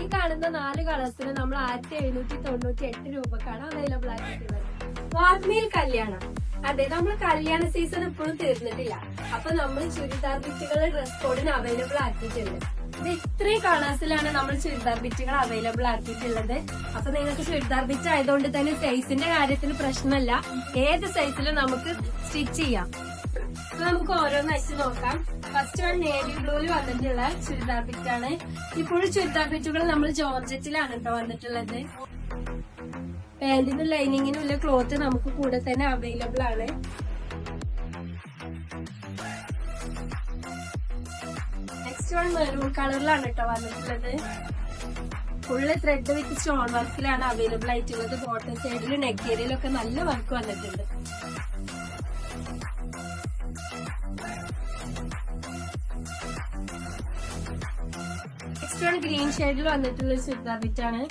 ഈ കാണുന്ന 4 കളേഴ്സിന് നമ്മൾ 1798 രൂപക്കാണ് അവൈലബിൾ ആക്കിയിട്ടുള്ളത്. വാത്മീൽ കല്യാണം, അതെ, നമ്മൾ കല്യാണ സീസൺ ഇപ്പോഴും തീർന്നിട്ടില്ല. അപ്പൊ നമ്മൾ ചുരിദാർ ബിറ്റുകൾ ഡ്രസ് കോഡിന് അവൈലബിൾ ആക്കിയിട്ടുണ്ട്. ഇത് ഇത്രയും കളേഴ്സിലാണ് നമ്മൾ ചുരിദാർ ബിറ്റുകൾ അവൈലബിൾ ആക്കിയിട്ടുള്ളത്. അപ്പൊ നിങ്ങൾക്ക് ചുരിദാർ ബിറ്റ് ആയതുകൊണ്ട് തന്നെ സൈസിന്റെ കാര്യത്തിൽ പ്രശ്നമല്ല, ഏത് സൈസിലും നമുക്ക് സ്റ്റിച്ച് ചെയ്യാം. അപ്പൊ നമുക്ക് ഓരോന്നായിട്ട് നോക്കാം. ഫസ്റ്റ് വൺ നേവി ബ്ലൂവിൽ വന്നിട്ടുള്ള ചുരിദാർ ബിറ്റാണ്. ഇപ്പോഴും ചുരിദാർ ബിറ്റുകൾ നമ്മൾ ജോർജറ്റിലാണ് കേട്ടോ വന്നിട്ടുള്ളത്. പാന്റിനും ലൈനിങ്ങിനും ഉള്ള ക്ലോത്ത് നമുക്ക് കൂടെ തന്നെ അവൈലബിൾ ആണ്. നെക്സ്റ്റ് വൺ മെറൂൺ കളറിലാണ് കേട്ടോ വന്നിട്ടുള്ളത്. ഫുള്ള് ത്രെഡ് വിത്ത് സ്റ്റോൺ വർക്കിലാണ് അവൈലബിൾ ആയിട്ടുള്ളത്. ബോട്ടം സൈഡിലും നെക്ക് ഏരിയയിലൊക്കെ നല്ല വർക്ക് വന്നിട്ടുണ്ട്. നെക്സ്റ്റ് വൺ ഗ്രീൻ ഷെയ്ഡിൽ വന്നിട്ടുള്ള ചുരിദാർ ബിറ്റാണ്.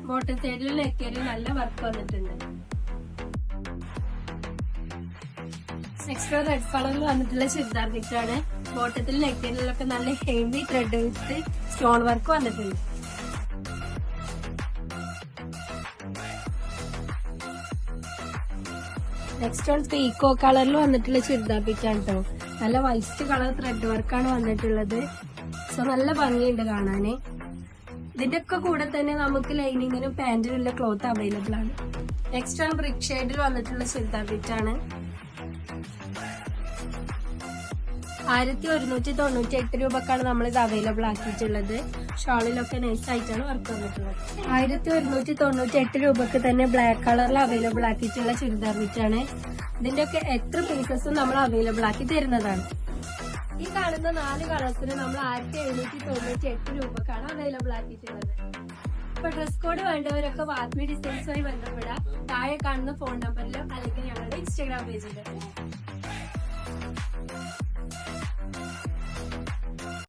ബോട്ടം സൈഡിലും നെക്ക് ഏരിയയിൽ നല്ല വർക്ക് വന്നിട്ടുണ്ട്. നെക്സ്റ്റ് റെഡ് കളറിൽ വന്നിട്ടുള്ള ചുരിദാർ ബിറ്റാണ്. ബോട്ടത്തിൽ നെക്ക് ഏരിയയിലൊക്കെ നല്ല heavy thread with stone work വന്നിട്ടുണ്ട്. നെക്സ്റ്റ് വൺ പീക്കോ കളറിൽ വന്നിട്ടുള്ള ചുരിദാർ ബിറ്റാണ് കേട്ടോ. നല്ല വൈറ്റ് കളർ ത്രെഡ് വർക്കാണ് വന്നിട്ടുള്ളത്. സോ നല്ല ഭംഗിയുണ്ട് കാണാന്. ഇതിന്റെ ഒക്കെ കൂടെ തന്നെ നമുക്ക് ലൈനിങ്ങിനും പാന്റിനും ഉള്ള ക്ലോത്ത് അവൈലബിൾ ആണ്. നെക്സ്റ്റ് വൺ ബ്രിക്ക് ഷെയ്ഡിൽ വന്നിട്ടുള്ള ചുരിദാർ ബിറ്റാണ്. 1198 രൂപക്കാണ് നമ്മൾ ഇത് അവൈലബിൾ ആക്കിയിട്ടുള്ളത്. ഷോളിലൊക്കെ നൈസ് ആയിട്ടാണ് വർക്ക് വന്നിട്ടുള്ളത്. 1198 രൂപക്ക് തന്നെ ബ്ലാക്ക് കളറിൽ അവൈലബിൾ ആക്കിയിട്ടുള്ള ചുരിദാർ ബിറ്റാണ്. ഇതിന്റെ ഒക്കെ എത്ര പീസസും നമ്മൾ അവൈലബിൾ ആക്കി തരുന്നതാണ്. ഈ കാണുന്ന 4 കളേഴ്സിന് നമ്മൾ 1798 രൂപക്കാണ് അവൈലബിൾ ആക്കിയിട്ടുള്ളത്. ഇപ്പൊ ഡ്രസ് കോഡ് വേണ്ടവരൊക്കെ വാത്മി ഡിസൈൻസുമായി ബന്ധപ്പെടാം. താഴെ കാണുന്ന ഫോൺ നമ്പറിലോ അല്ലെങ്കിൽ ഞങ്ങളുടെ ഇൻസ്റ്റാഗ്രാം പേജിലോ.